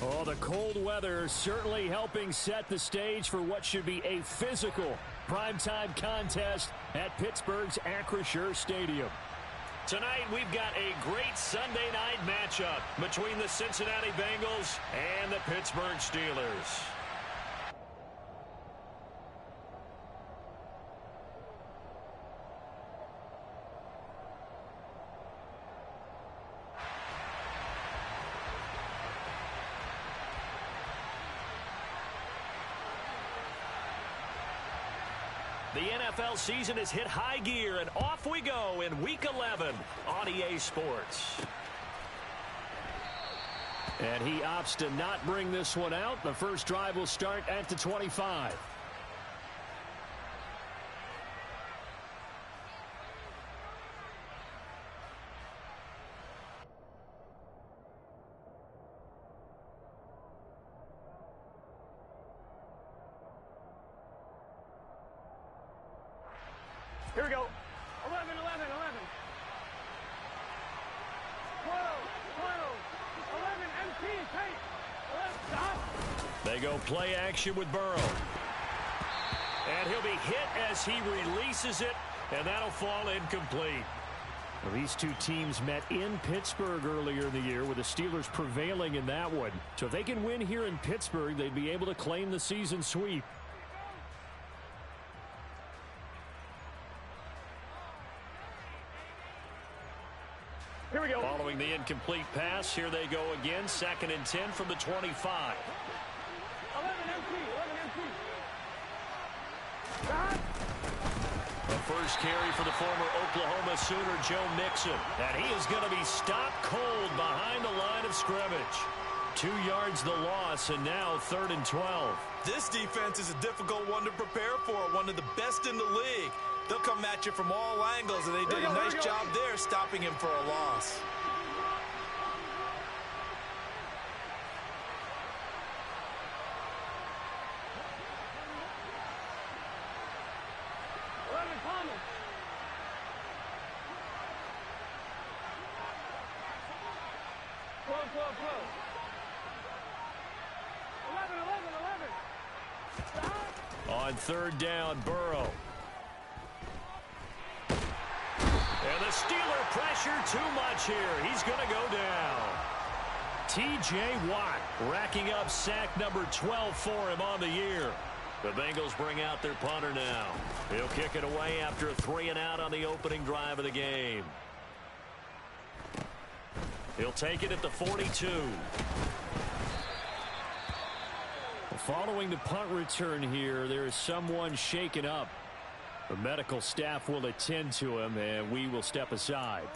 Oh, the cold weather certainly helping set the stage for what should be a physical primetime contest at Pittsburgh's Acrisure Stadium. Tonight, we've got a great Sunday night matchup between the Cincinnati Bengals and the Pittsburgh Steelers. The NFL season has hit high gear, and off we go in Week 11 on EA Sports. And he opts to not bring this one out. The first drive will start at the 25. Here we go. 11, 11, 11. 12, 12, 11, empty, tight. 11, stop. They go play action with Burrow. And he'll be hit as he releases it, and that'll fall incomplete. Well, these two teams met in Pittsburgh earlier in the year, with the Steelers prevailing in that one. So if they can win here in Pittsburgh, they'd be able to claim the season sweep. Here we go. Following the incomplete pass, here they go again. 2nd and 10 from the 25. 11 empty, 11 empty. Stop. The first carry for the former Oklahoma Sooner, Joe Mixon. And he is going to be stopped cold behind the line of scrimmage. 2 yards the loss, and now 3rd and 12. This defense is a difficult one to prepare for, one of the best in the league. They'll come at you from all angles, and they did a nice job there stopping him for a loss. On 3rd down, Burrow. And the Steeler pressure too much here. He's going to go down. T.J. Watt racking up sack number 12 for him on the year. The Bengals bring out their punter now. He'll kick it away after a 3-and-out on the opening drive of the game. He'll take it at the 42. Following the punt return here, there is someone shaken up. The medical staff will attend to him, and we will step aside.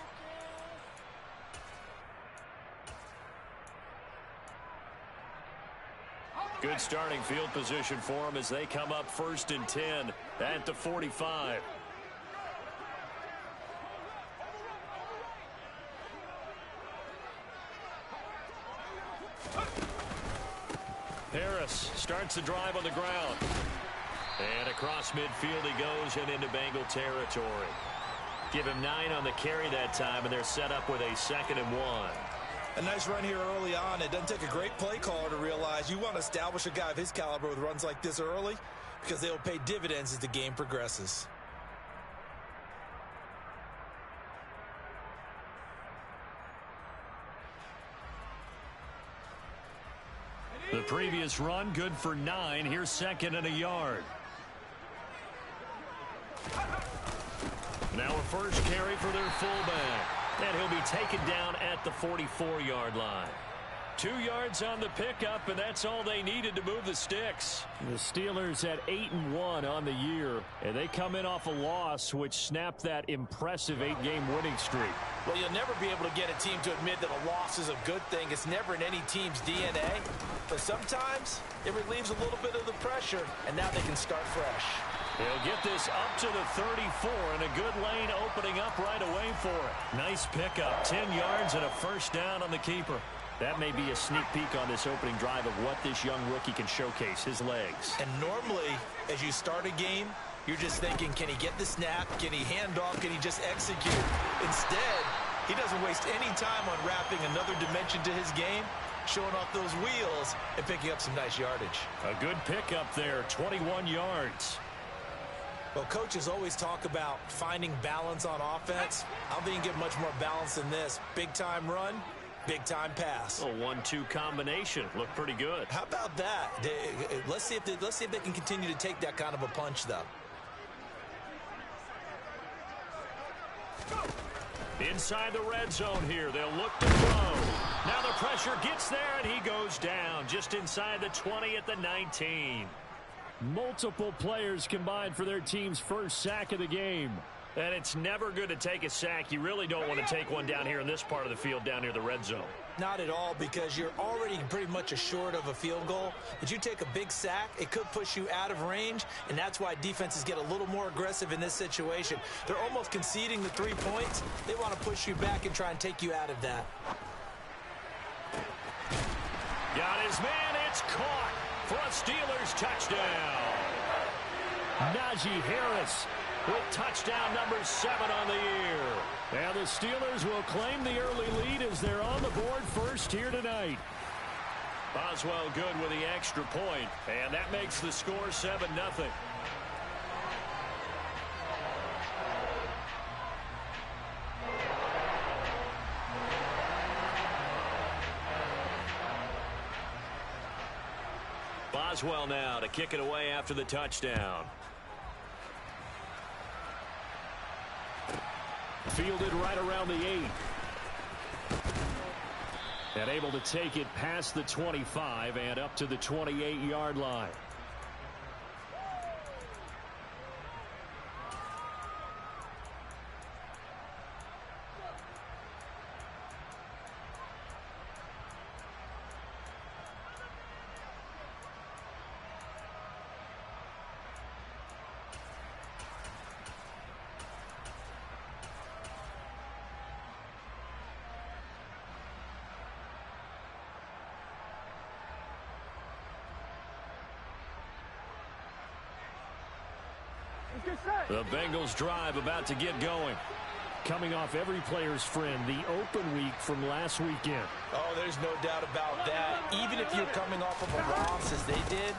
Good starting field position for him as they come up 1st and 10 at the 45. Harris starts the drive on the ground. And across midfield he goes and into Bengal territory. Give him 9 on the carry that time, and they're set up with a 2nd and 1. A nice run here early on. It doesn't take a great play caller to realize you want to establish a guy of his caliber with runs like this early, because they'll pay dividends as the game progresses. The previous run good for 9. Here's 2nd and a yard. Now a first carry for their fullback. And he'll be taken down at the 44-yard line. 2 yards on the pickup, and that's all they needed to move the sticks. The Steelers at 8-1 on the year, and they come in off a loss which snapped that impressive 8-game winning streak. Well, you'll never be able to get a team to admit that a loss is a good thing. It's never in any team's DNA. But sometimes it relieves a little bit of the pressure, and now they can start fresh. They'll get this up to the 34, and a good lane opening up right away for it. Nice pickup, 10 yards and a first down on the keeper. That may be a sneak peek on this opening drive of what this young rookie can showcase, his legs. And normally, as you start a game, you're just thinking, can he get the snap? Can he hand off? Can he just execute? Instead, he doesn't waste any time unwrapping another dimension to his game. showing off those wheels and picking up some nice yardage. A good pickup there, 21 yards. Well, coaches always talk about finding balance on offense. I don't think you can get much more balance than this. Big-time run, big-time pass. A 1-2 combination. Looked pretty good. How about that? Let's see if they can continue to take that kind of a punch, though. Inside the red zone here. They'll look to throw. Now the pressure gets there, and he goes down just inside the 20 at the 19. Multiple players combined for their team's first sack of the game. And it's never good to take a sack. You really don't want to take one down here in this part of the field, down near the red zone. Not at all, because you're already pretty much assured of a field goal. But you take a big sack, it could push you out of range, and that's why defenses get a little more aggressive in this situation. They're almost conceding the 3 points. They want to push you back and try and take you out of that. Got his man, it's caught for a Steelers touchdown. Najee Harris with touchdown number 7 on the year. And the Steelers will claim the early lead as they're on the board first here tonight. Boswell good with the extra point, and that makes the score 7-0. Boswell now to kick it away after the touchdown. Fielded right around the 8. And able to take it past the 25 and up to the 28-yard line. The Bengals drive about to get going. Coming off every player's friend, the open week from last weekend. Oh, there's no doubt about that. Even if you're coming off of a loss as they did,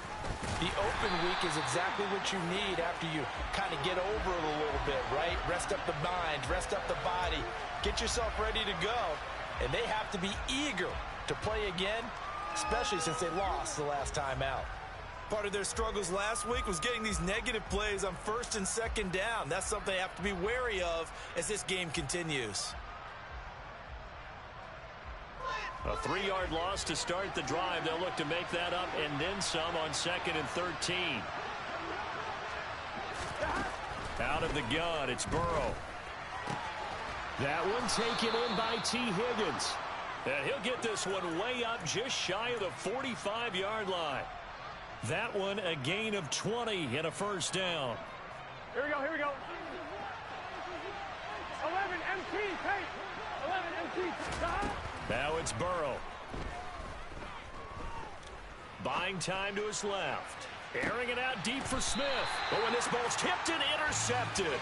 the open week is exactly what you need after you kind of get over it a little bit, right? Rest up the mind, rest up the body, get yourself ready to go. And they have to be eager to play again, especially since they lost the last time out. Part of their struggles last week was getting these negative plays on 1st and 2nd down. That's something they have to be wary of as this game continues. A 3-yard loss to start the drive. They'll look to make that up and then some on 2nd and 13. Out of the gun, it's Burrow. That one taken in by T. Higgins. And he'll get this one way up just shy of the 45-yard line. That one a gain of 20 and a first down. Here we go, here we go. 11 MT, take. 11 MT, stop. Now it's Burrow. Buying time to his left. Airing it out deep for Smith. But when this ball's tipped and intercepted.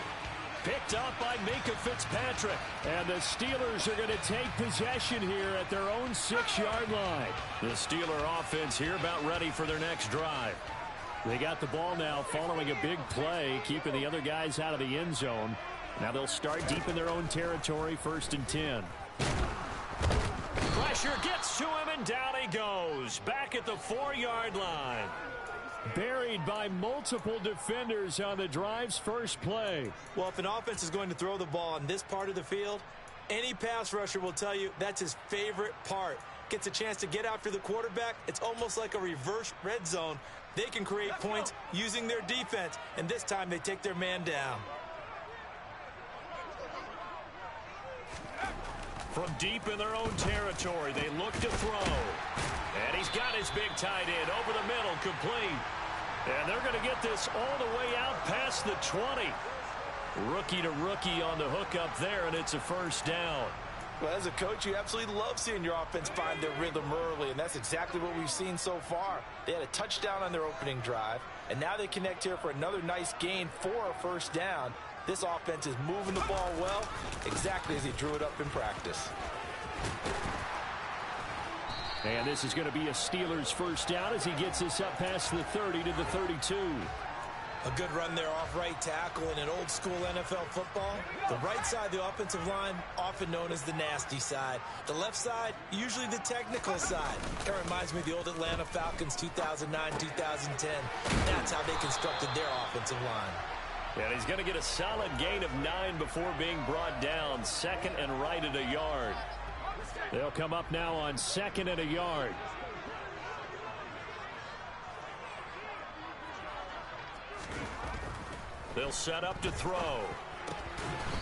Picked up by Minka Fitzpatrick. And the Steelers are going to take possession here at their own 6-yard line. The Steeler offense here about ready for their next drive. They got the ball now following a big play, keeping the other guys out of the end zone. Now they'll start deep in their own territory, 1st and 10. Pressure gets to him, and down he goes. Back at the 4-yard line. Buried by multiple defenders on the drive's first play. Well, if an offense is going to throw the ball on this part of the field, any pass rusher will tell you that's his favorite part. Gets a chance to get after the quarterback. It's almost like a reverse red zone. They can create points using their defense, and this time they take their man down. From deep in their own territory, they look to throw. And he's got his big tight end over the middle, complete. And they're going to get this all the way out past the 20. Rookie to rookie on the hookup there, and it's a first down. Well, as a coach, you absolutely love seeing your offense find their rhythm early, and that's exactly what we've seen so far. They had a touchdown on their opening drive, and now they connect here for another nice gain for a first down. This offense is moving the ball well, exactly as he drew it up in practice. And this is going to be a Steelers first down as he gets this up past the 30 to the 32. A good run there off right tackle in an old school NFL football. The right side of the offensive line, often known as the nasty side. The left side, usually the technical side. It reminds me of the old Atlanta Falcons 2009-2010. That's how they constructed their offensive line. And he's going to get a solid gain of 9 before being brought down. Second and right at a yard. They'll come up now on second and a yard. They'll set up to throw.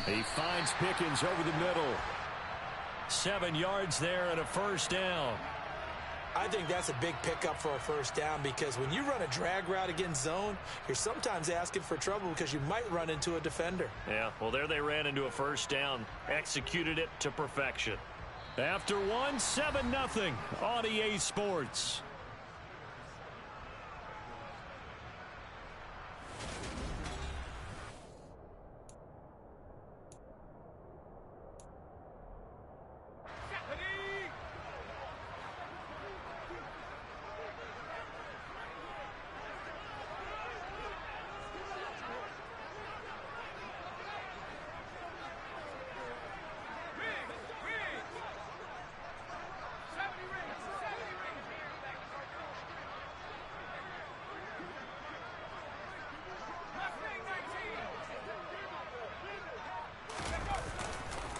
He finds Pickens over the middle. 7 yards there and a first down. I think that's a big pickup for a first down because when you run a drag route against zone, you're sometimes asking for trouble because you might run into a defender. Yeah, well, there they ran into a first down. Executed it to perfection. After one, 7-0 on EA Sports.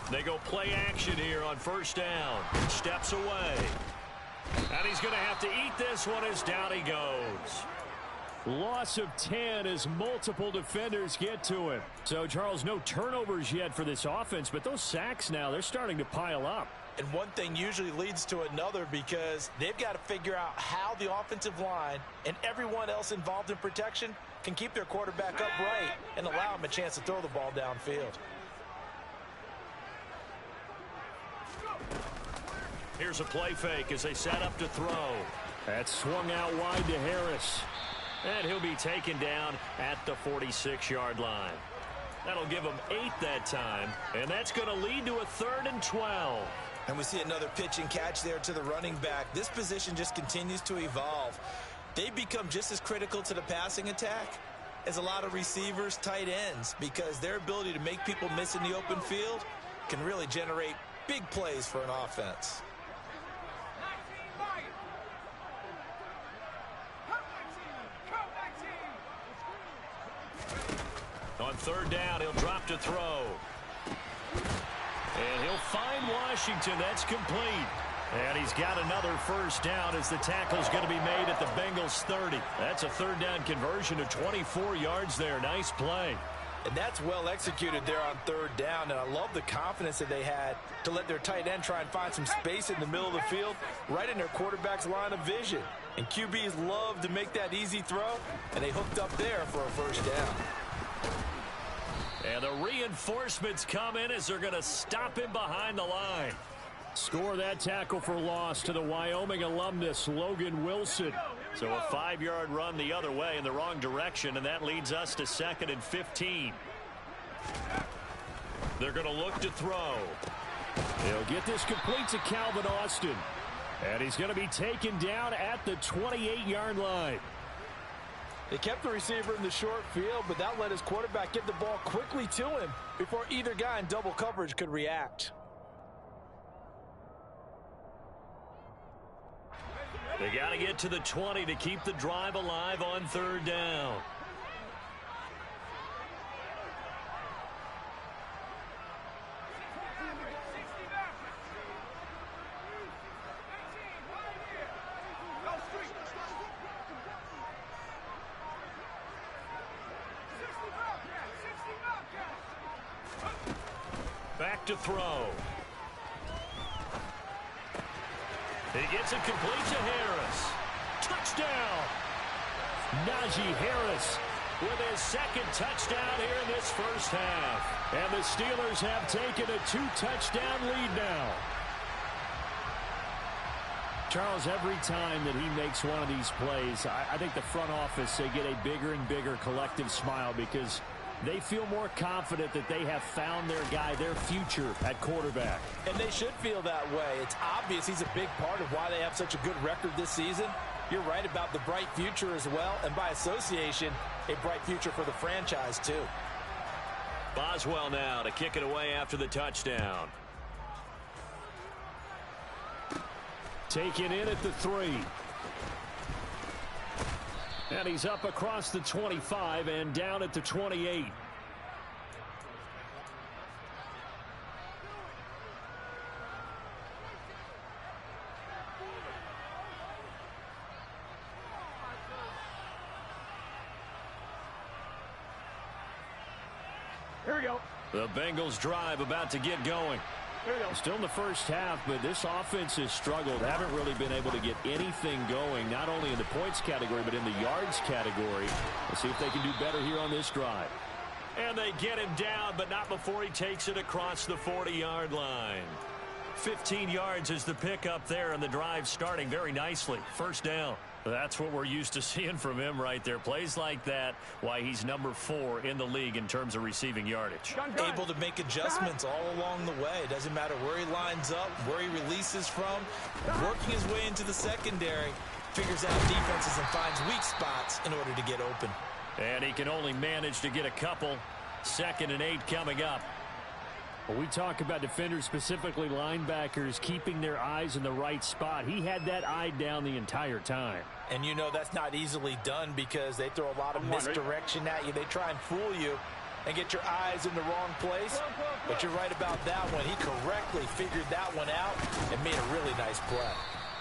They go play action here on first down. Steps away. And he's going to have to eat this one as down he goes. Loss of 10 as multiple defenders get to him. So, Charles, no turnovers yet for this offense, but those sacks now, they're starting to pile up. And one thing usually leads to another because they've got to figure out how the offensive line and everyone else involved in protection can keep their quarterback upright and allow him a chance to throw the ball downfield. Here's a play fake as they set up to throw. That's swung out wide to Harris. And he'll be taken down at the 46-yard line. That'll give him 8 that time. And that's going to lead to a 3rd and 12. And we see another pitch and catch there to the running back. This position just continues to evolve. They become just as critical to the passing attack as a lot of receivers, tight ends, because their ability to make people miss in the open field can really generate big plays for an offense. On 3rd down, he'll drop to throw. And he'll find Washington. That's complete. And he's got another first down as the tackle's going to be made at the Bengals 30. That's a 3rd down conversion of 24 yards there. Nice play. And that's well executed there on 3rd down. And I love the confidence that they had to let their tight end try and find some space in the middle of the field, right in their quarterback's line of vision. And QBs love to make that easy throw, and they hooked up there for a first down. And the reinforcements come in as they're going to stop him behind the line. Score that tackle for loss to the Wyoming alumnus, Logan Wilson. So a 5-yard run the other way in the wrong direction, and that leads us to 2nd and 15. They're going to look to throw. They'll get this complete to Calvin Austin. And he's going to be taken down at the 28-yard line. They kept the receiver in the short field, but that let his quarterback get the ball quickly to him before either guy in double coverage could react. They got to get to the 20 to keep the drive alive on 3rd down. Back to throw. He gets it complete to Harris. Touchdown! Najee Harris with his 2nd touchdown here in this first half. And the Steelers have taken a 2-touchdown lead now. Charles, every time that he makes one of these plays, I think the front office, they get a bigger and bigger collective smile because they feel more confident that they have found their guy, their future at quarterback. And they should feel that way. It's obvious he's a big part of why they have such a good record this season. You're right about the bright future as well, and by association, a bright future for the franchise too. Boswell now to kick it away after the touchdown. Taken in at the 3. And he's up across the 25 and down at the 28. Here we go. The Bengals drive about to get going. Still in the first half, but this offense has struggled. Haven't really been able to get anything going, not only in the points category, but in the yards category. Let's see if they can do better here on this drive. And they get him down, but not before he takes it across the 40-yard line. 15 yards is the pickup there, and the drive starting very nicely. First down. That's what we're used to seeing from him right there. Plays like that, why he's number 4 in the league in terms of receiving yardage. Able to make adjustments all along the way. Doesn't matter where he lines up, where he releases from. Working his way into the secondary. Figures out defenses and finds weak spots in order to get open. And he can only manage to get a couple. 2nd and 8 coming up. When we talk about defenders, specifically linebackers, keeping their eyes in the right spot, he had that eye down the entire time. And you know that's not easily done because they throw a lot of misdirection at you. They try and fool you and get your eyes in the wrong place. But you're right about that one. He correctly figured that one out and made a really nice play.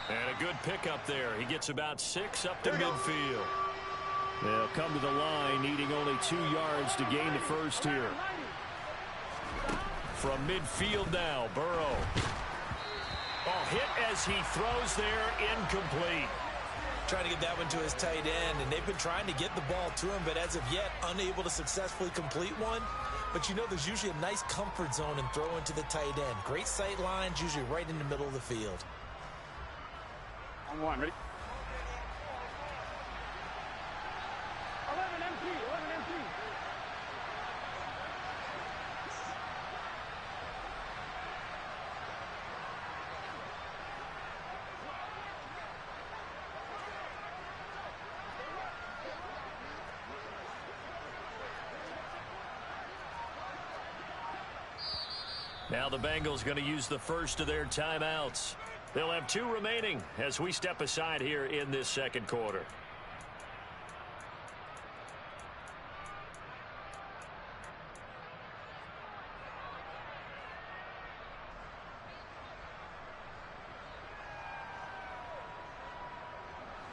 And a good pickup there. He gets about 6 up to midfield. They'll come to the line, needing only 2 yards to gain the first here. From midfield now, Burrow. Oh, hit as he throws there, incomplete. Trying to get that one to his tight end, and they've been trying to get the ball to him, but as of yet, unable to successfully complete one. But you know there's usually a nice comfort zone and throw into the tight end. Great sight lines, usually right in the middle of the field. On 1, ready? 11 empty, 11 empty. Now the Bengals going to use the first of their timeouts. They'll have 2 remaining as we step aside here in this second quarter.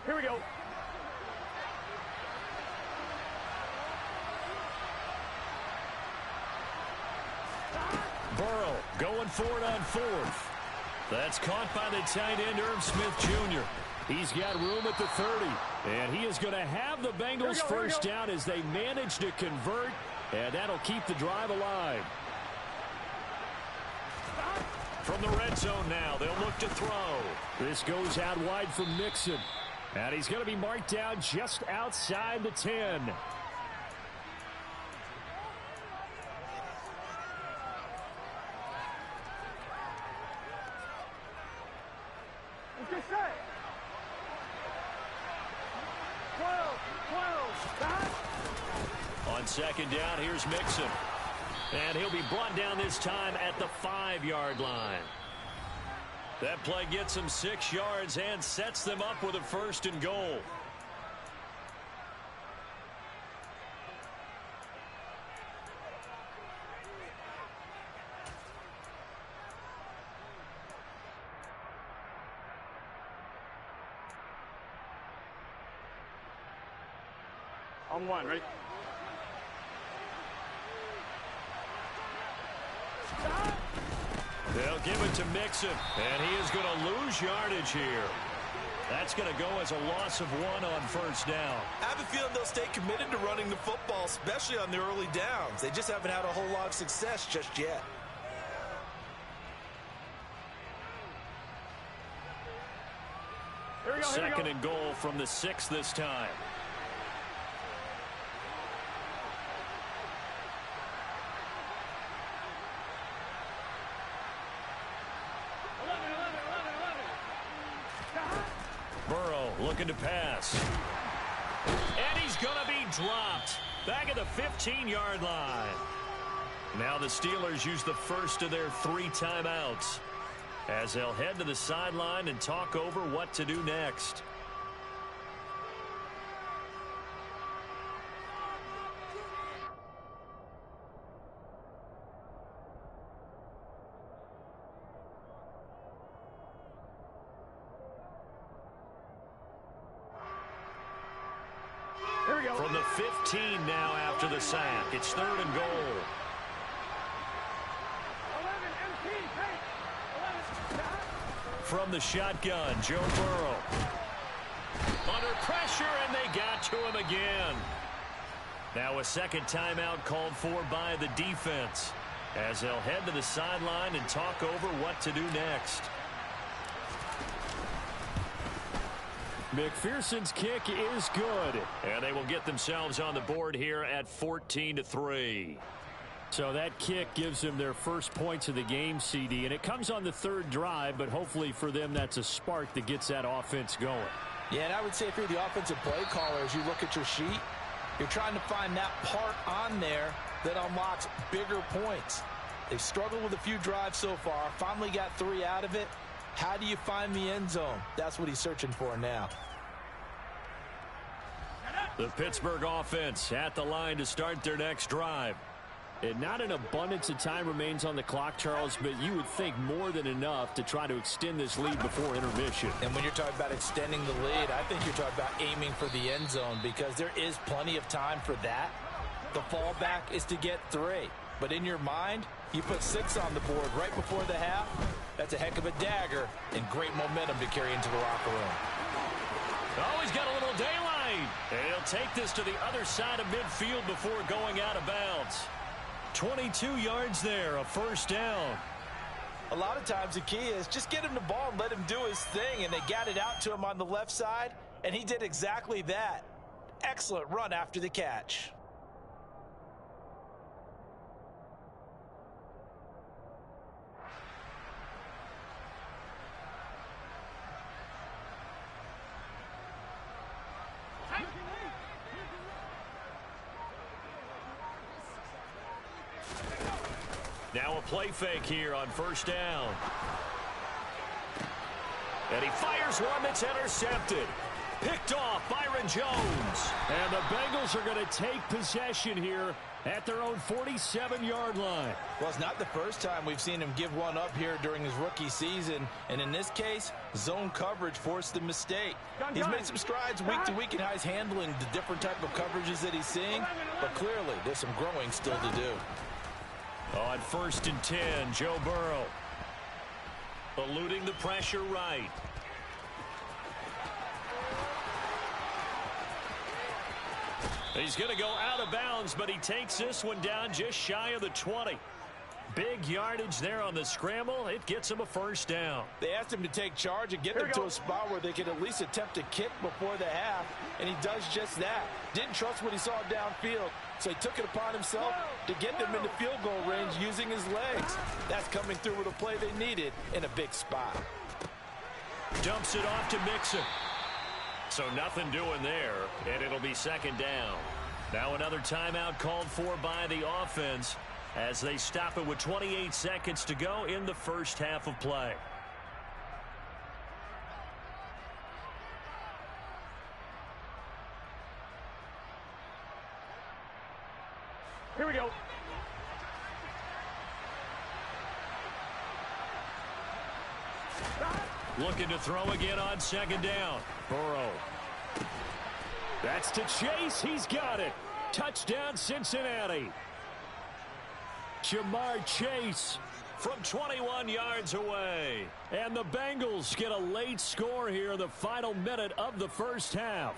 Here we go. Burrow going for it on 4th. That's caught by the tight end, Irv Smith Jr. He's got room at the 30. And he is going to have the Bengals first down as they manage to convert. And that'll keep the drive alive. From the red zone now, they'll look to throw. This goes out wide from Mixon. And he's going to be marked down just outside the 10. Get set. 12, 12, stop. On 2nd down, here's Mixon. And he'll be brought down this time at the 5-yard line. That play gets him 6 yards and sets them up with a 1st and goal. On 1, ready? They'll give it to Mixon, and he is going to lose yardage here. That's going to go as a loss of 1 on 1st down. I have a feeling they'll stay committed to running the football, especially on the early downs. They just haven't had a whole lot of success just yet. Here we go, 2nd and goal from the 6 this time. looking to pass. And he's going to be dropped. Back at the 15-yard line. Now the Steelers use the first of their 3 timeouts as they'll head to the sideline and talk over what to do next. Here we go. From the 15 now after the sack. It's 3rd and goal. 11 empty. Hey. 11. From the shotgun, Joe Burrow. Under pressure, and they got to him again. Now a second timeout called for by the defense as they'll head to the sideline and talk over what to do next. McPherson's kick is good, and they will get themselves on the board here at 14-3. So that kick gives them their first points of the game, CD, and it comes on the 3rd drive, but hopefully for them that's a spark that gets that offense going. Yeah, and I would say if you're the offensive play caller, as you look at your sheet, you're trying to find that part on there that unlocks bigger points. They've struggled with a few drives so far, finally got 3 out of it. How do you find the end zone? That's what he's searching for now. The Pittsburgh offense at the line to start their next drive. And not an abundance of time remains on the clock, Charles, but you would think more than enough to try to extend this lead before intermission. And when you're talking about extending the lead, I think you're talking about aiming for the end zone because there is plenty of time for that. The fallback is to get 3. But in your mind, you put 6 on the board right before the half. That's a heck of a dagger and great momentum to carry into the locker room. Oh, he's got a little daylight. And he'll take this to the other side of midfield before going out of bounds. 22 yards there, a first down. A lot of times the key is just get him the ball and let him do his thing, and they got it out to him on the left side, and he did exactly that. Excellent run after the catch. Now a play fake here on first down. And he fires one that's intercepted. Picked off Byron Jones. And the Bengals are going to take possession here at their own 47-yard line. Well, it's not the first time we've seen him give one up here during his rookie season. And in this case, zone coverage forced the mistake. He's made some strides week to week in how he's handling the different type of coverages that he's seeing. But clearly, there's some growing still to do. On 1st and 10, Joe Burrow. Eluding the pressure right. He's going to go out of bounds, but he takes this one down just shy of the 20. Big yardage there on the scramble. It gets him a first down. They asked him to take charge and get them to a spot where they could at least attempt a kick before the half, and he does just that. Didn't trust what he saw downfield, so he took it upon himself to get them into field goal range using his legs. That's coming through with a play they needed in a big spot. Dumps it off to Mixon. So nothing doing there, and it'll be second down. Now another timeout called for by the offense as they stop it with 28 seconds to go in the first half of play. Here we go. Looking to throw again on second down. Burrow. That's to Chase. He's got it. Touchdown, Cincinnati. Jamar Chase from 21 yards away. And the Bengals get a late score here in the final minute of the first half.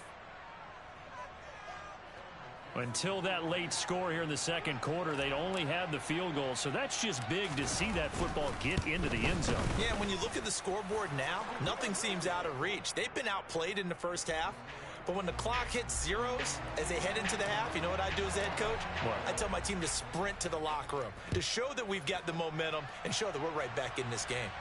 Until that late score here in the second quarter, they'd only had the field goal, so that's just big to see that football get into the end zone. Yeah, when you look at the scoreboard now, nothing seems out of reach. They've been outplayed in the first half, but when the clock hits zeros as they head into the half, you know what I do as the head coach? What? I tell my team to sprint to the locker room to show that we've got the momentum and show that we're right back in this game.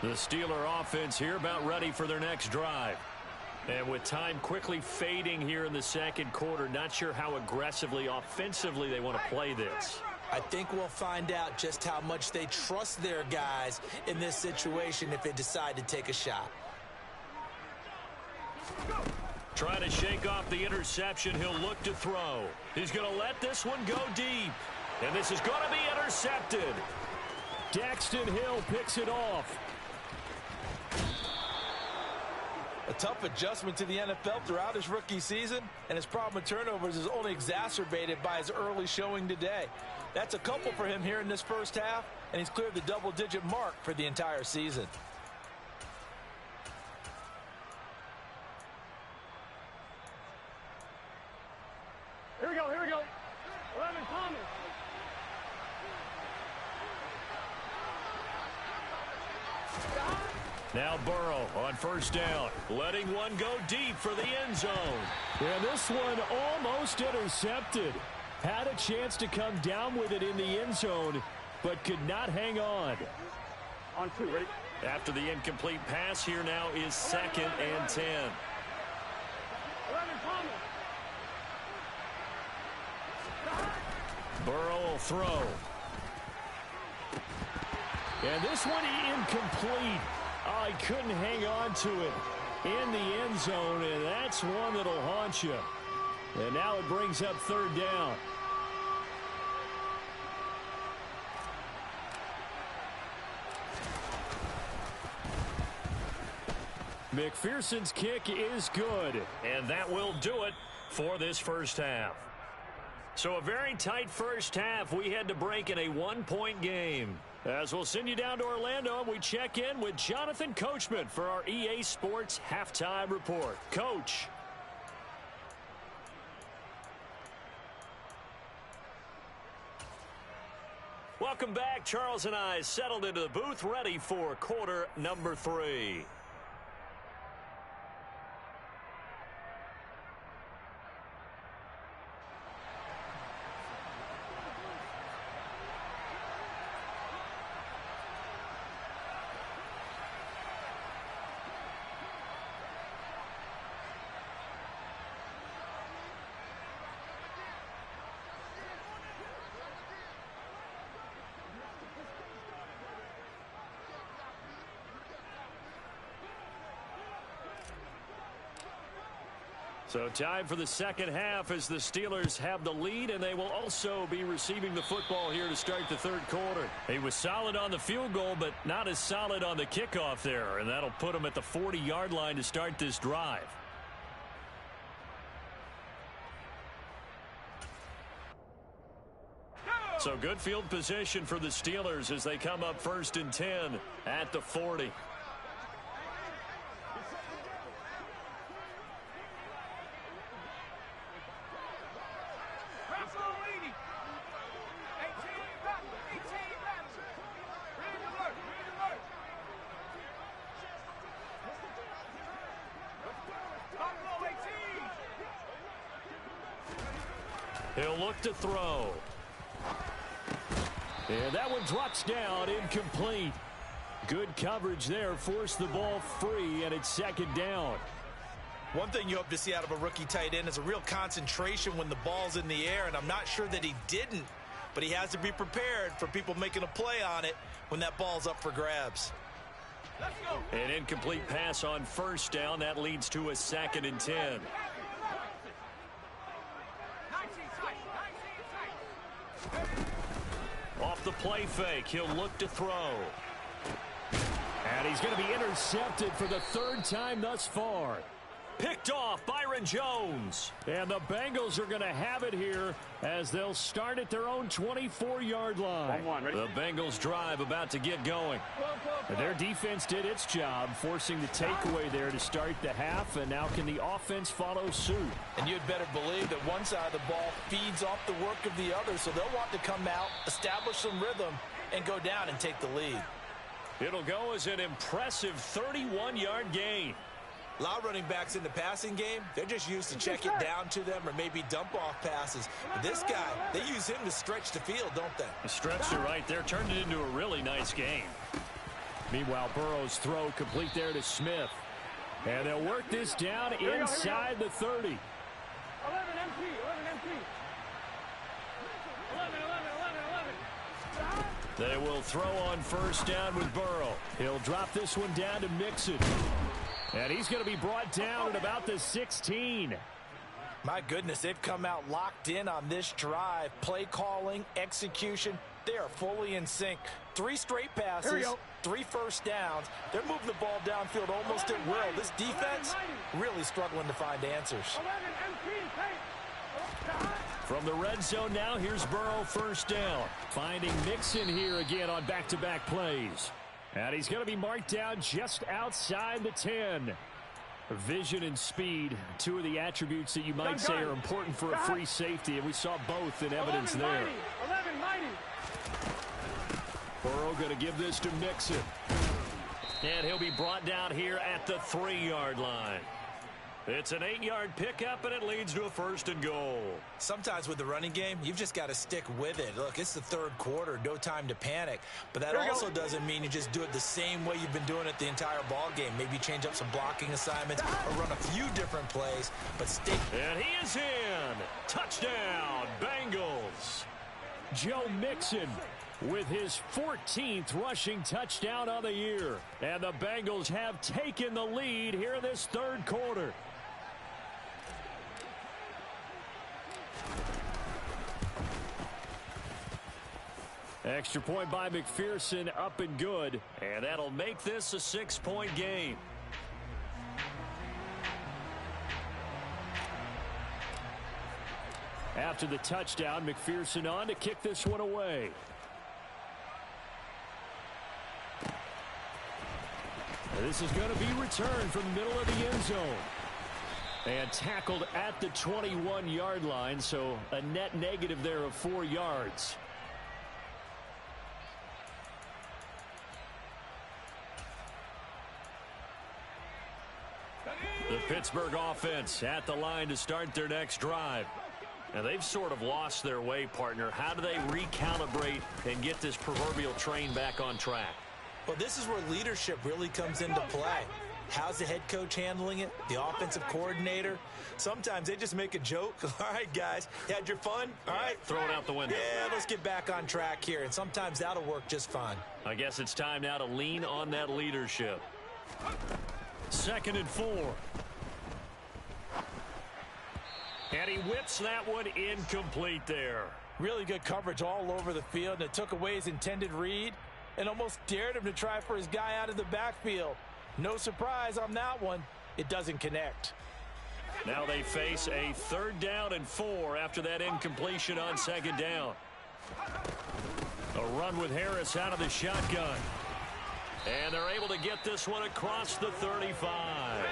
The Steeler offense here about ready for their next drive. And with time quickly fading here in the second quarter, not sure how aggressively, offensively they want to play this. I think we'll find out just how much they trust their guys in this situation if they decide to take a shot. Trying to shake off the interception, he'll look to throw. He's going to let this one go deep. And this is going to be intercepted. Daxton Hill picks it off. A tough adjustment to the NFL throughout his rookie season, and his problem with turnovers is only exacerbated by his early showing today. That's a couple for him here in this first half, and he's cleared the double-digit mark for the entire season. Here we go, here we go. 11, Thomas. Now Burrow on first down, letting one go deep for the end zone. And this one almost intercepted. Had a chance to come down with it in the end zone, but could not hang on. On 2, ready? After the incomplete pass, here now is 2nd and 10. 11, Thomas. Burrow will throw. And this one incomplete. Oh, he couldn't hang on to it in the end zone, and that's one that'll haunt you. And now it brings up 3rd down. McPherson's kick is good, and that will do it for this first half. So a very tight first half. We had to break in a 1-point game. As we'll send you down to Orlando, we check in with Jonathan Coachman for our EA Sports Halftime Report. Coach. Welcome back. Charles and I settled into the booth, ready for quarter number 3. So time for the second half as the Steelers have the lead, and they will also be receiving the football here to start the third quarter. He was solid on the field goal, but not as solid on the kickoff there, and that'll put him at the 40-yard line to start this drive. So good field position for the Steelers as they come up 1st and 10 at the 40. He'll look to throw. And that one drops down, incomplete. Good coverage there, forced the ball free, and it's 2nd down. One thing you hope to see out of a rookie tight end is a real concentration when the ball's in the air, and I'm not sure that he didn't, but he has to be prepared for people making a play on it when that ball's up for grabs. Let's go. An incomplete pass on first down. That leads to a 2nd and 10. Off the play fake, he'll look to throw. And he's going to be intercepted for the 3rd time thus far. Picked off Byron Jones. And the Bengals are going to have it here as they'll start at their own 24-yard line. The Bengals drive about to get going. Their defense did its job, forcing the takeaway there to start the half, and now can the offense follow suit? And you'd better believe that one side of the ball feeds off the work of the other, so they'll want to come out, establish some rhythm, and go down and take the lead. It'll go as an impressive 31-yard gain. A lot of running backs in the passing game, they're just used to check it down to them or maybe dump off passes. But this guy, they use him to stretch the field, don't they? The stretcher right there turned it into a really nice game. Meanwhile, Burrow's throw complete there to Smith. And they'll work this down inside the 30. 11 MT, 11 MT. 11. They will throw on first down with Burrow. He'll drop this one down to Mixon. And he's going to be brought down at about the 16. My goodness, they've come out locked in on this drive. Play calling, execution, they are fully in sync. 3 straight passes, 3 first downs. They're moving the ball downfield almost at will. This defense really struggling to find answers. 11 MT, From the red zone now, here's Burrow first down. Finding Mixon here again on back-to-back plays. And he's going to be marked down just outside the 10. Vision and speed, 2 of the attributes that you might say are important for a free safety, and we saw both in evidence there. 11-90. Burrow going to give this to Mixon. And he'll be brought down here at the 3-yard line. It's an 8-yard pickup, and it leads to a 1st and goal. Sometimes with the running game, you've just got to stick with it. Look, it's the 3rd quarter, no time to panic. But that also doesn't mean you just do it the same way you've been doing it the entire ball game. Maybe change up some blocking assignments or run a few different plays, but stay. And he is in. Touchdown, Bengals. Joe Mixon with his 14th rushing touchdown on the year. And the Bengals have taken the lead here in this 3rd quarter. Extra point by McPherson, up and good. And that'll make this a 6-point game. After the touchdown, McPherson on to kick this one away. This is going to be returned from the middle of the end zone. And tackled at the 21-yard line, so a net negative there of 4 yards. The Pittsburgh offense at the line to start their next drive. And they've sort of lost their way, partner. How do they recalibrate and get this proverbial train back on track? Well, this is where leadership really comes into play. How's the head coach handling it? The offensive coordinator? Sometimes they just make a joke. All right, guys, you had your fun? All right. Throw it out the window. Yeah, let's get back on track here. And sometimes that'll work just fine. I guess it's time now to lean on that leadership. 2nd and 4. And he whips that one incomplete there. Really good coverage all over the field, and it took away his intended read and almost dared him to try for his guy out of the backfield. No surprise on that one. It doesn't connect. Now they face a 3rd down and 4 after that incompletion on 2nd down. A run with Harris out of the shotgun. And they're able to get this one across the 35.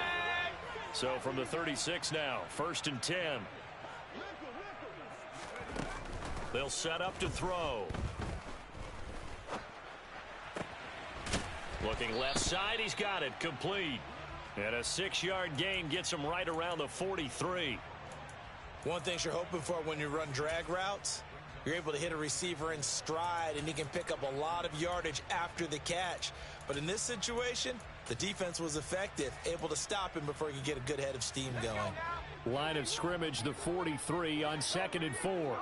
So from the 36 now, 1st and 10. They'll set up to throw. Looking left side, he's got it, complete. And a 6-yard gain gets him right around the 43. One thing you're hoping for when you run drag routes, you're able to hit a receiver in stride, and he can pick up a lot of yardage after the catch. But in this situation, the defense was effective, able to stop him before he could get a good head of steam going. Line of scrimmage, the 43 on 2nd and 4.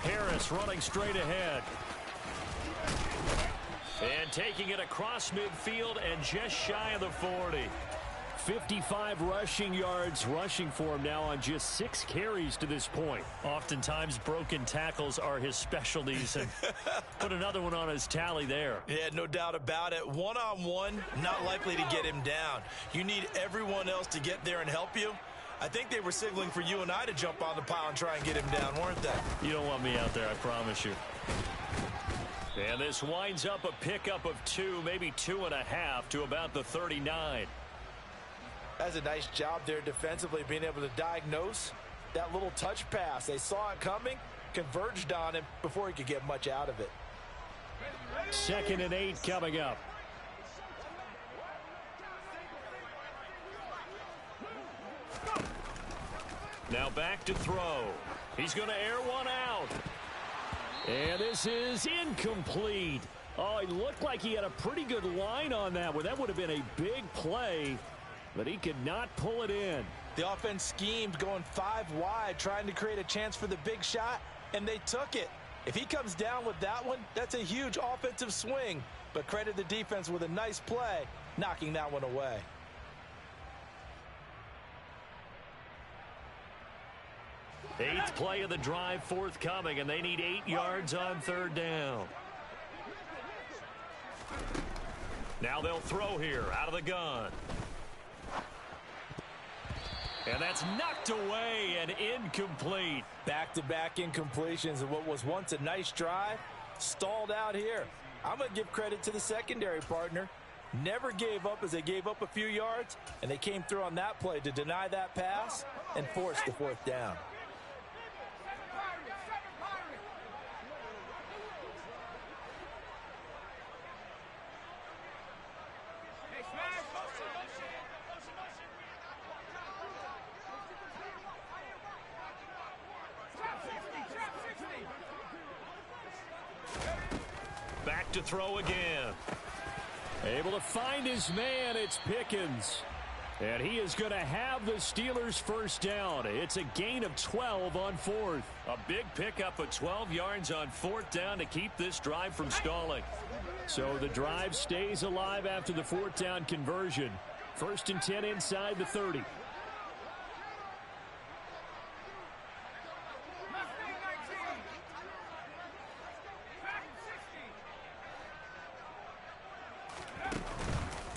Harris running straight ahead. And taking it across midfield and just shy of the 40. 55 rushing yards rushing for him now on just 6 carries to this point. Oftentimes broken tackles are his specialties, and put another one on his tally there. Yeah, no doubt about it. One-on-one, not likely to get him down. You need everyone else to get there and help you. I think they were signaling for you and I to jump on the pile and try and get him down, weren't they? You don't want me out there, I promise you. And this winds up a pickup of 2, maybe 2.5 to about the 39. That's a nice job there defensively, being able to diagnose that little touch pass. They saw it coming, converged on him before he could get much out of it. 2nd and 8 coming up. Now back to throw. He's going to air one out. And this is incomplete. Oh, it looked like he had a pretty good line on that one. That would have been a big play, but he could not pull it in. The offense schemed going 5 wide, trying to create a chance for the big shot, and they took it. If he comes down with that one, that's a huge offensive swing. But credit the defense with a nice play, knocking that one away. Eighth play of the drive forthcoming, and they need 8 yards on third down. Now they'll throw here out of the gun. And that's knocked away and incomplete. Back-to-back incompletions of what was once a nice drive, stalled out here. I'm going to give credit to the secondary partner. Never gave up as they gave up a few yards, and they came through on that play to deny that pass and force the 4th down. Back to throw again. Able to find his man. It's Pickens. And he is going to have the Steelers first down. It's a gain of 12 on 4th. A big pickup of 12 yards on 4th down to keep this drive from stalling. So the drive stays alive after the 4th down conversion. 1st and 10 inside the 30.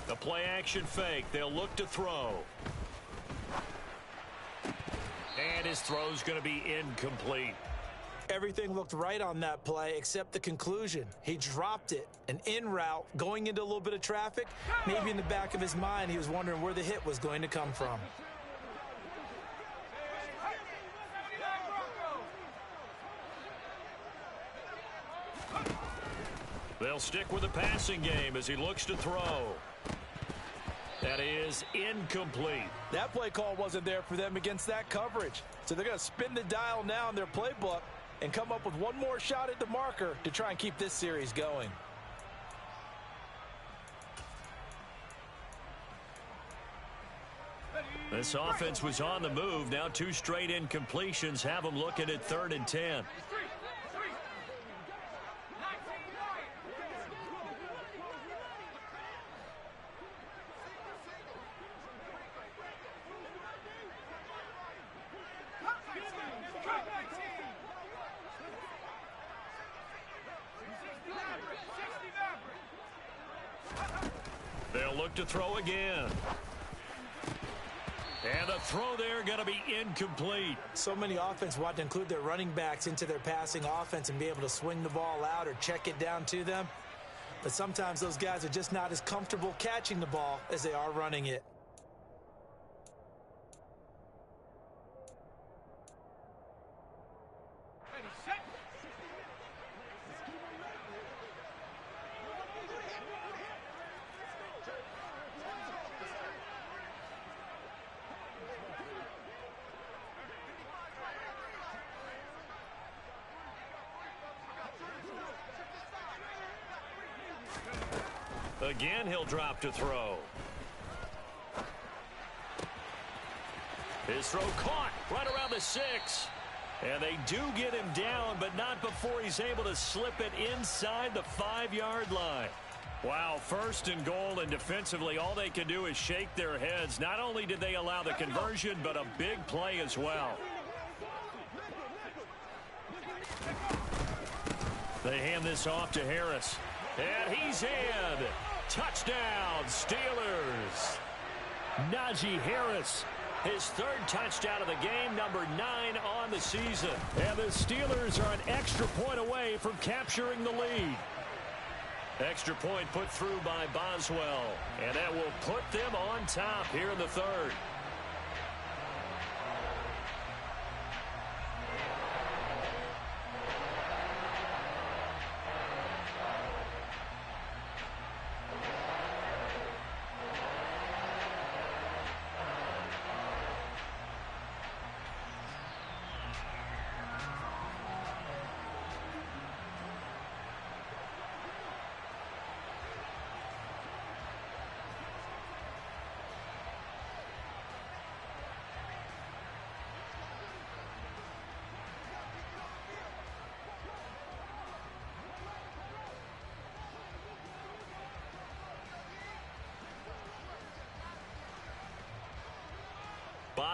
The play action fake. They'll look to throw. And his throw's going to be incomplete. Everything looked right on that play except the conclusion. He dropped it, an in route, going into a little bit of traffic. Maybe in the back of his mind, he was wondering where the hit was going to come from. They'll stick with the passing game as he looks to throw. That is incomplete. That play call wasn't there for them against that coverage. So they're going to spin the dial now in their playbook and come up with one more shot at the marker to try and keep this series going. This offense was on the move. Now 2 straight incompletions have them looking at 3rd and 10. They'll look to throw again. And the throw there going to be incomplete. So many offense want to include their running backs into their passing offense and be able to swing the ball out or check it down to them. But sometimes those guys are just not as comfortable catching the ball as they are running it. Again, he'll drop to throw. His throw caught right around the 6. And they do get him down, but not before he's able to slip it inside the 5-yard line. Wow, 1st and goal, and defensively, all they can do is shake their heads. Not only did they allow the conversion, but a big play as well. They hand this off to Harris. And he's in. Touchdown, Steelers. Najee Harris, his 3rd touchdown of the game, number 9 on the season. And the Steelers are an extra point away from capturing the lead. Extra point put through by Boswell. And that will put them on top here in the 3rd.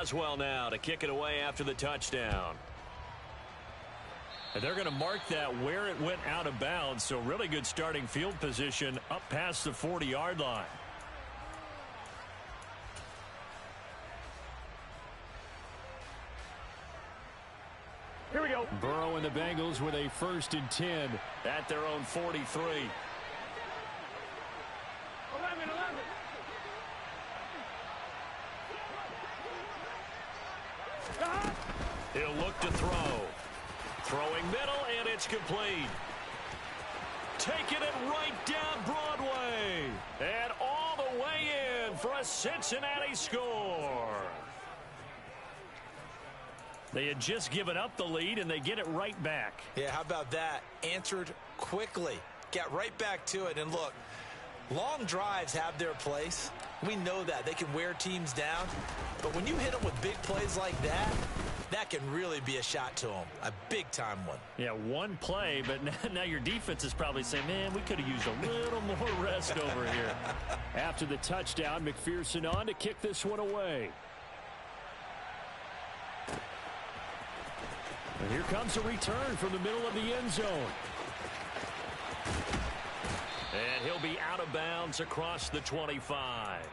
Boswell now to kick it away after the touchdown. And they're going to mark that where it went out of bounds, so really good starting field position up past the 40-yard line. Here we go. Burrow and the Bengals with a 1st and 10 at their own 43. 11, 11. He'll look to throw. Throwing middle, and it's complete. Taking it right down Broadway. And all the way in for a Cincinnati score. They had just given up the lead, and they get it right back. Yeah, how about that? Answered quickly. Got right back to it. And look, long drives have their place. We know that. They can wear teams down. But when you hit them with big plays like that, that can really be a shot to them. A big-time one. Yeah, one play, but now your defense is probably saying, man, we could have used a little more rest over here. After the touchdown, McPherson on to kick this one away. And here comes a return from the middle of the end zone. And he'll be out of bounds across the 25.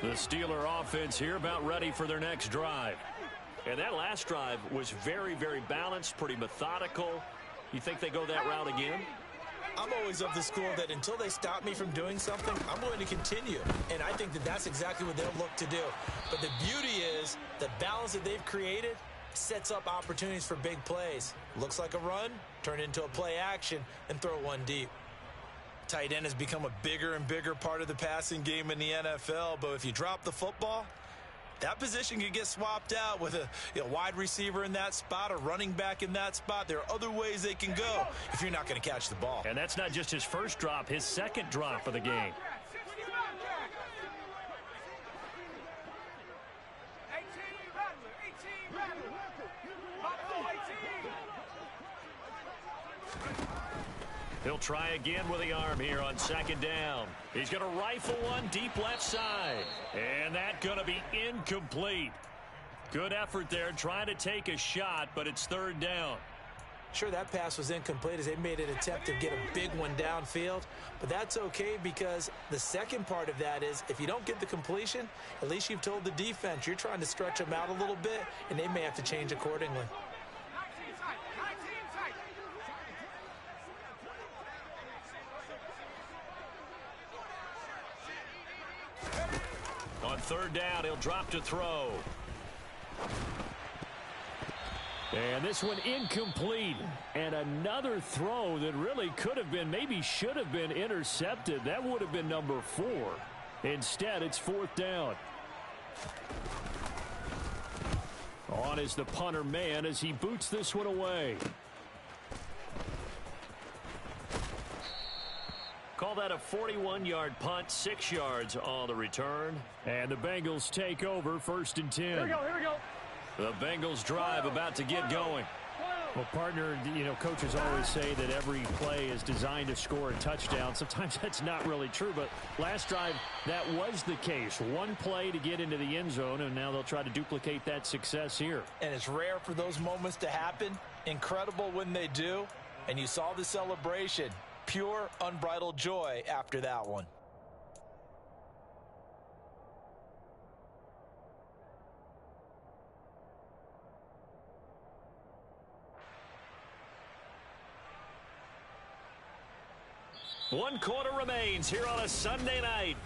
The Steeler offense here about ready for their next drive. And that last drive was very, very balanced, pretty methodical. You think they go that route again? I'm always of the school that until they stop me from doing something, I'm going to continue. And I think that that's exactly what they'll look to do. But the beauty is the balance that they've created sets up opportunities for big plays. Looks like a run, turn into a play action, and throw one deep. Tight end has become a bigger and bigger part of the passing game in the NFL, but if you drop the football, that position can get swapped out with a wide receiver in that spot, a running back in that spot. There are other ways they can go if you're not going to catch the ball. And that's not just his first drop, his second drop of the game. 18. He'll try again with the arm here on 2nd down. He's going to rifle one deep left side. And that's going to be incomplete. Good effort there trying to take a shot, but it's 3rd down. Sure, that pass was incomplete as they made an attempt to get a big one downfield. But that's okay because the second part of that is if you don't get the completion, at least you've told the defense you're trying to stretch them out a little bit, and they may have to change accordingly. On 3rd down, he'll drop to throw. And this one incomplete. And another throw that really could have been, maybe should have been intercepted. That would have been number 4. Instead, it's 4th down. On is the punter man as he boots this one away. Call that a 41-yard punt, 6 yards on the return. And the Bengals take over 1st and 10. Here we go, here we go. The Bengals drive about to get going. Well, partner, coaches always say that every play is designed to score a touchdown. Sometimes that's not really true, but last drive, that was the case. One play to get into the end zone, and now they'll try to duplicate that success here. And it's rare for those moments to happen. Incredible when they do. And you saw the celebration. Pure, unbridled joy after that one. One quarter remains here on a Sunday night.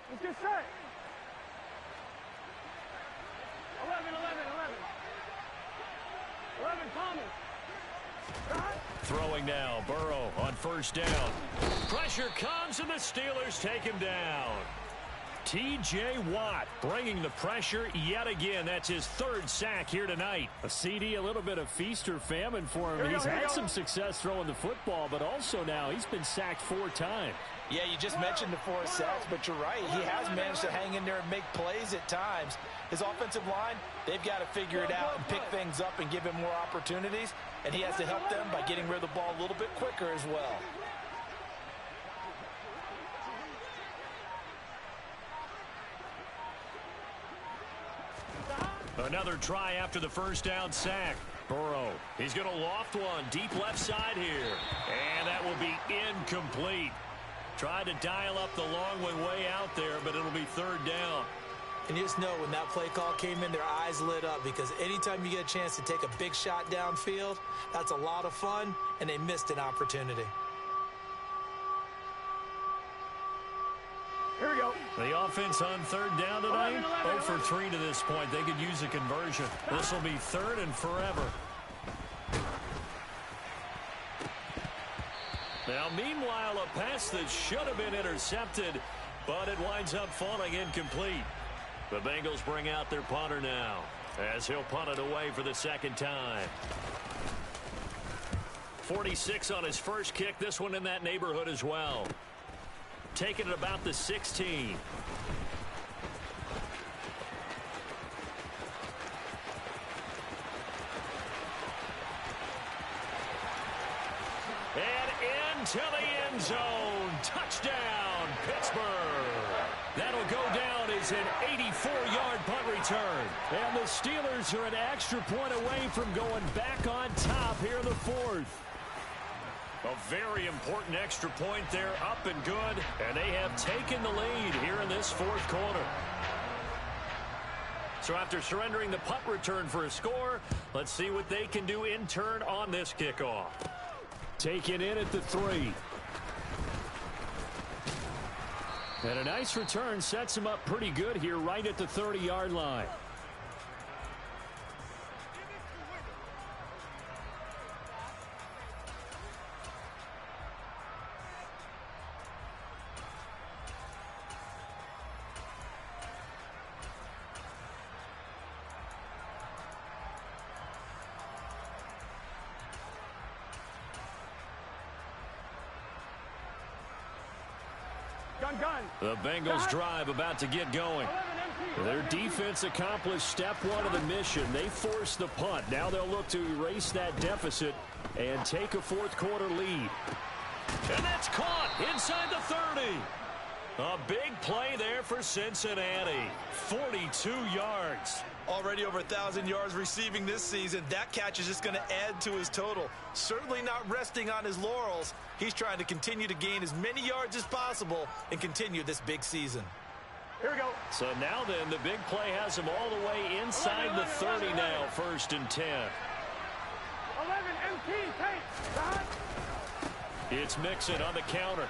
Let's get set. 11, Thomas. Throwing now, Burrow on 1st down. Pressure comes, and the Steelers take him down. T.J. Watt bringing the pressure yet again. That's his third sack here tonight. A CD, a little bit of feast or famine for him. He's had some success throwing the football, but also now he's been sacked 4 times. Yeah, you just mentioned the 4 sacks, but you're right. He has managed to hang in there and make plays at times. His offensive line, they've got to figure it out and pick things up and give him more opportunities, and he has to help them by getting rid of the ball a little bit quicker as well. Another try after the first down sack. Burrow, he's going to loft one deep left side here. And that will be incomplete. Tried to dial up the long way out there, but it'll be 3rd down. And you just know when that play call came in, their eyes lit up, because anytime you get a chance to take a big shot downfield, that's a lot of fun, and they missed an opportunity. Here we go. The offense on 3rd down tonight, 0 for 3 to this point. They could use a conversion. This will be 3rd and forever. Now, meanwhile, a pass that should have been intercepted, but it winds up falling incomplete. The Bengals bring out their punter now, as he'll punt it away for the 2nd time. 46 on his first kick. This one in that neighborhood as well. Taking it about the 16. And into the end zone. Touchdown, Pittsburgh. That'll go down as an 84-yard punt return. And the Steelers are an extra point away from going back on top here in the 4th. A very important extra point there, up and good, and they have taken the lead here in this 4th quarter. So after surrendering the punt return for a score, let's see what they can do in turn on this kickoff. Taken in at the 3. And a nice return sets him up pretty good here right at the 30-yard line. The Bengals drive about to get going. Their defense accomplished step 1 of the mission. They forced the punt. Now they'll look to erase that deficit and take a 4th quarter lead. And that's caught inside the 30. A big play there for Cincinnati. 42 yards. Already over 1,000 yards receiving this season. That catch is just going to add to his total. Certainly not resting on his laurels. He's trying to continue to gain as many yards as possible and continue this big season. Here we go. So now then, the big play has him all the way inside the 30 now, 1st and 10. 11, MT, take. It's Mixon on the counter.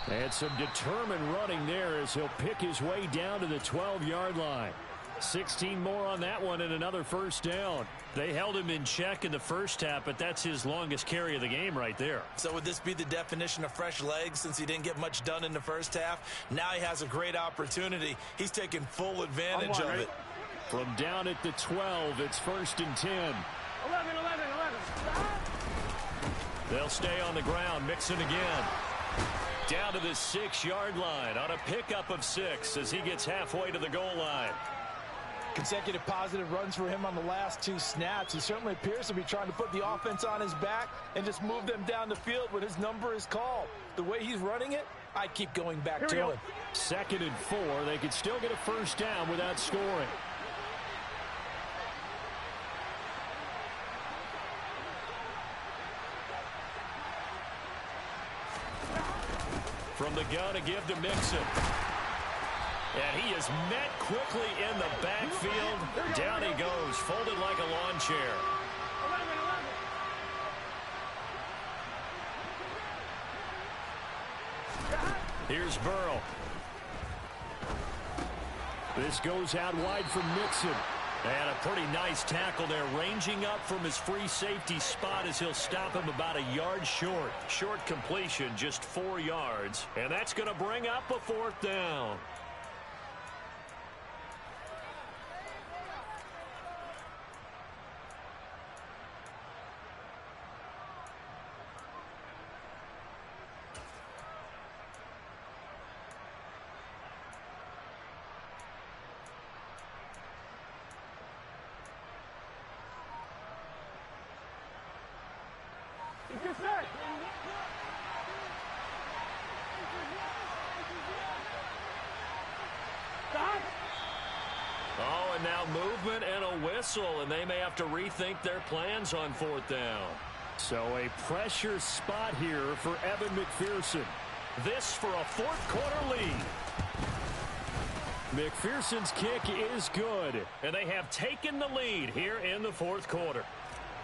And some determined running there as he'll pick his way down to the 12-yard line. 16 more on that one and another 1st down. They held him in check in the first half, but that's his longest carry of the game right there. So would this be the definition of fresh legs since he didn't get much done in the first half? Now he has a great opportunity. He's taking full advantage of it. From down at the 12, it's 1st and 10. 11. They'll stay on the ground. Mixon again. Down to the 6-yard line on a pickup of 6 as he gets halfway to the goal line. Consecutive positive runs for him on the last 2 snaps. He certainly appears to be trying to put the offense on his back and just move them down the field when his number is called. The way he's running it, I'd keep going back to it. 2nd and 4. They could still get a 1st down without scoring. From the gun to give to Mixon. And he is met quickly in the backfield. Down he goes, folded like a lawn chair. 11. Here's Burrow. This goes out wide for Mixon. And a pretty nice tackle there, ranging up from his free safety spot as he'll stop him about a yard short. Short completion, just 4 yards. And that's going to bring up a 4th down. Good set. Stop. Oh, and now movement and a whistle, and they may have to rethink their plans on 4th down. So a pressure spot here for Evan McPherson. This for a 4th quarter lead. McPherson's kick is good, and they have taken the lead here in the 4th quarter.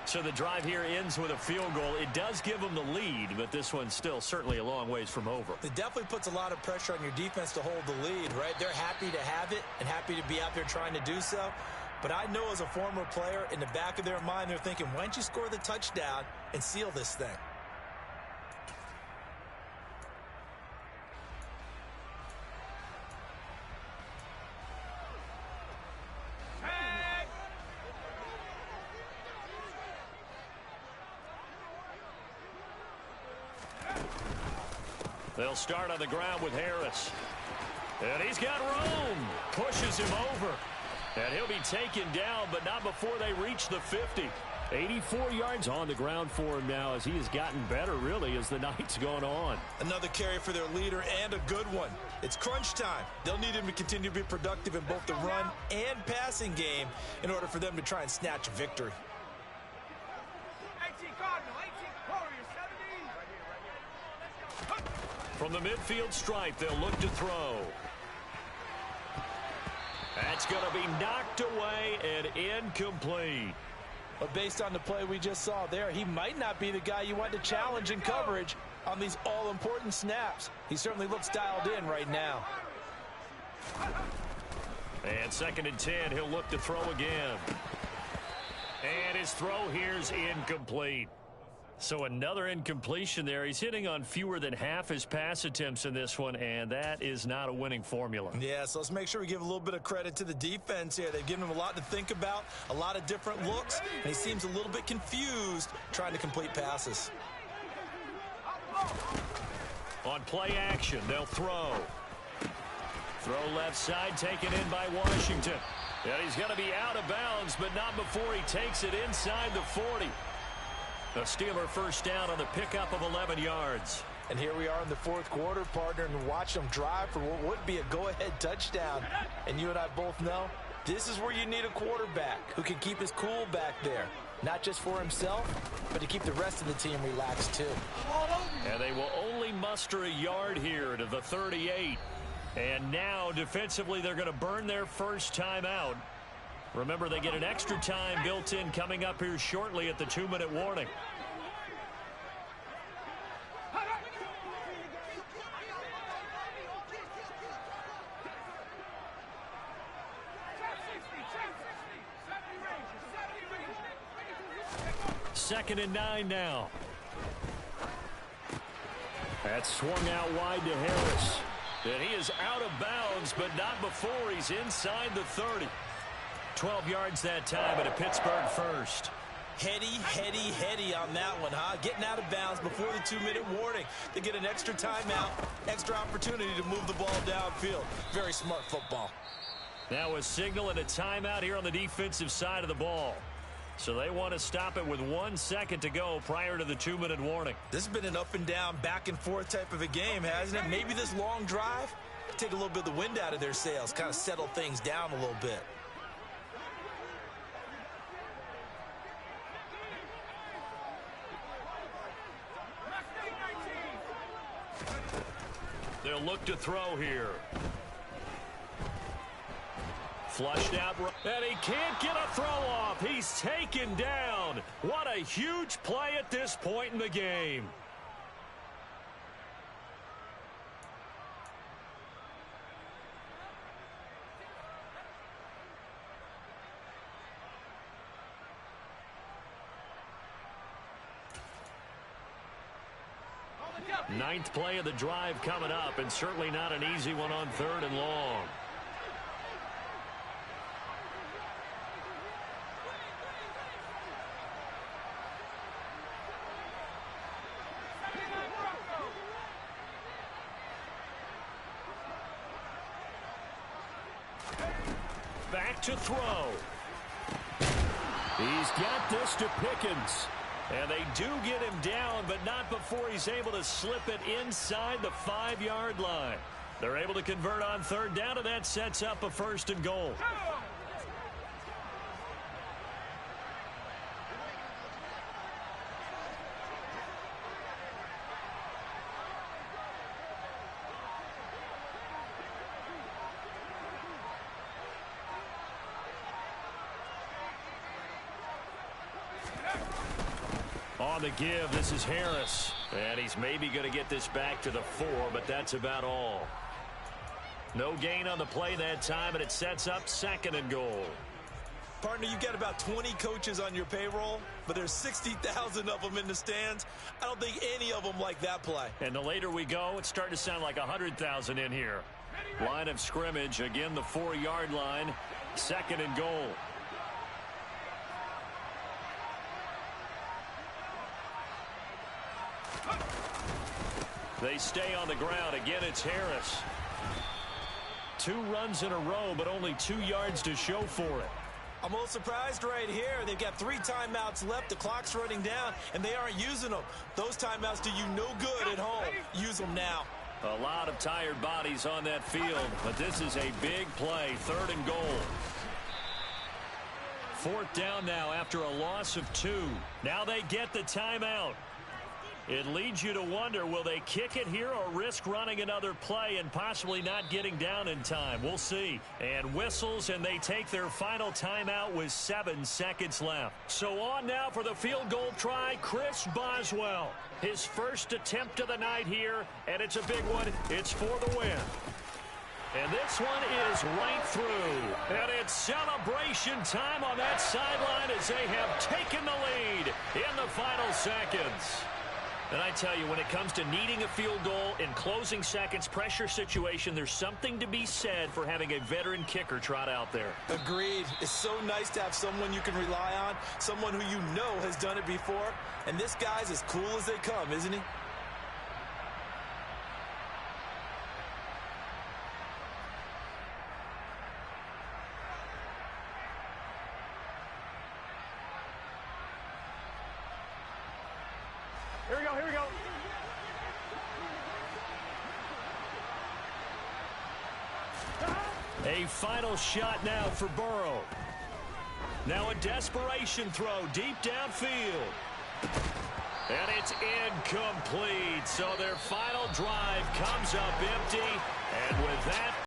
So the drive here ends with a field goal. It does give them the lead, but this one's still certainly a long ways from over. It definitely puts a lot of pressure on your defense to hold the lead, right? They're happy to have it and happy to be out there trying to do so. But I know as a former player, in the back of their mind, they're thinking, why don't you score the touchdown and seal this thing? They'll start on the ground with Harris. And he's got room. Pushes him over. And he'll be taken down, but not before they reach the 50. 84 yards on the ground for him now as he has gotten better, really, as the night's gone on. Another carry for their leader and a good one. It's crunch time. They'll need him to continue to be productive in both the run and passing game in order for them to try and snatch a victory. 18 Cardinal, 18 Warriors, 17. From the midfield stripe, they'll look to throw. That's going to be knocked away and incomplete. But based on the play we just saw there, he might not be the guy you want to challenge in coverage on these all-important snaps. He certainly looks dialed in right now. And 2nd and 10, he'll look to throw again. And his throw here's incomplete. So another incompletion there. He's hitting on fewer than half his pass attempts in this one, and that is not a winning formula. Yeah, so let's make sure we give a little bit of credit to the defense here. They've given him a lot to think about, a lot of different looks, and he seems a little bit confused trying to complete passes. On play action, they'll throw. Throw left side, taken in by Washington. And he's going to be out of bounds, but not before he takes it inside the 40. A Steeler 1st down on the pickup of 11 yards. And here we are in the 4th quarter, partner, and watch them drive for what would be a go-ahead touchdown. And you and I both know this is where you need a quarterback who can keep his cool back there. Not just for himself, but to keep the rest of the team relaxed too. And they will only muster a yard here to the 38. And now defensively they're going to burn their first timeout. Remember, they get an extra time built in coming up here shortly at the 2-minute warning. Second and 9 now. That's swung out wide to Harris. And he is out of bounds, but not before he's inside the 30. 12 yards that time and a Pittsburgh first. Heady on that one, huh? Getting out of bounds before the 2-minute warning. They get an extra timeout, extra opportunity to move the ball downfield. Very smart football. Now a signal and a timeout here on the defensive side of the ball. So they want to stop it with 1 second to go prior to the 2-minute warning. This has been an up and down, back and forth type of a game, hasn't it? Maybe this long drive take a little bit of the wind out of their sails, kind of settle things down a little bit. They'll look to throw here. Flushed out, and he can't get a throw off. He's taken down. What a huge play at this point in the game. Ninth play of the drive coming up, and certainly not an easy one on 3rd and long. Back to throw. He's got this to Pickens. And they do get him down, but not before he's able to slip it inside the 5-yard line. They're able to convert on 3rd down, and that sets up a 1st and goal. On the give, this is Harris. And he's maybe going to get this back to the 4, but that's about all. No gain on the play that time, and it sets up 2nd and goal. Partner, you've got about 20 coaches on your payroll, but there's 60,000 of them in the stands. I don't think any of them like that play. And the later we go, it's starting to sound like 100,000 in here. Line of scrimmage, again the 4-yard line, 2nd and goal. They stay on the ground. Again, it's Harris. 2 runs in a row, but only 2 yards to show for it. I'm a little surprised right here. They've got 3 timeouts left. The clock's running down, and they aren't using them. Those timeouts do you no good at home. Use them now. A lot of tired bodies on that field, but this is a big play. 3rd and goal. 4th down now after a loss of 2. Now they get the timeout. It leads you to wonder, will they kick it here or risk running another play and possibly not getting down in time? We'll see. And whistles, and they take their final timeout with 7 seconds left. So on now for the field goal try, Chris Boswell. His first attempt of the night here, and it's a big one. It's for the win. And this one is right through. And it's celebration time on that sideline as they have taken the lead in the final seconds. And I tell you, when it comes to needing a field goal in closing seconds, pressure situation, there's something to be said for having a veteran kicker trot out there. Agreed. It's so nice to have someone you can rely on, someone who you know has done it before. And this guy's as cool as they come, isn't he? Here we go, here we go. A final shot now for Burrow. Now a desperation throw deep downfield. And it's incomplete. So their final drive comes up empty. And with that,